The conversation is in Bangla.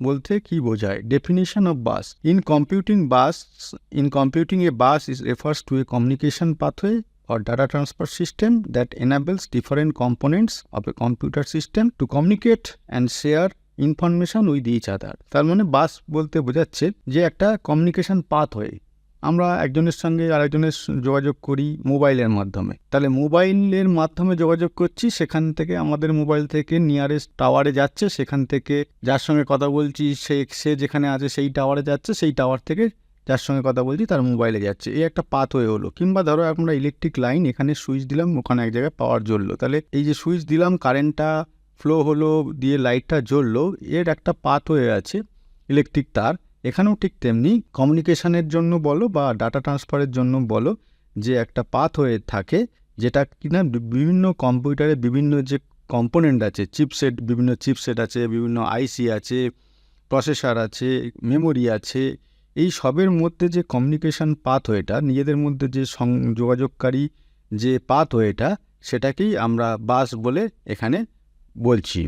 বলতে কি বোঝায়? Definition of bus. In computing a bus is refers to a communication pathway or data transfer system that enables different components of a computer system to communicate and share information with each other. তার মানে বাস বলতে বোঝাচ্ছে যে একটা কমিউনিকেশন পাথওয়ে। আমরা একজনের সঙ্গে আরেকজনের যোগাযোগ করি মোবাইলের মাধ্যমে, তাহলে মোবাইলের মাধ্যমে যোগাযোগ করছি, সেখান থেকে আমাদের মোবাইল থেকে নিয়ারেস্ট টাওয়ারে যাচ্ছে, সেখান থেকে যার সঙ্গে কথা বলছি সে যেখানে আছে সেই টাওয়ারে যাচ্ছে, সেই টাওয়ার থেকে যার সঙ্গে কথা বলছি তার মোবাইলে যাচ্ছে। এই একটা পাথওয়ে হলো। কিংবা ধরো আমরা ইলেকট্রিক লাইন, এখানে সুইচ দিলাম, ওখানে এক জায়গায় পাওয়ার জ্বললো, তাহলে এই যে সুইচ দিলাম, কারেন্টটা ফ্লো হলো, দিয়ে লাইটটা জ্বললো, এর একটা পাথওয়ে আছে ইলেকট্রিক তার। এখানেও ঠিক তেমনি কমিউনিকেশনের জন্য বলো বা ডাটা ট্রান্সফারের জন্য বলো, যে একটা পাথওয়ে থাকে, যেটা কিনা বিভিন্ন কম্পিউটারে বিভিন্ন যে কম্পোনেন্ট আছে, চিপসেট, বিভিন্ন চিপসেট আছে, বিভিন্ন আইসি আছে, প্রসেসর আছে, মেমোরি আছে, এই সবের মধ্যে যে কমিউনিকেশন পাথওয়েটা, নিজেদের মধ্যে যে যোগাযোগকারী যে পাথওয়েটা, সেটাকেই আমরা বাস বলে এখানে বলছি।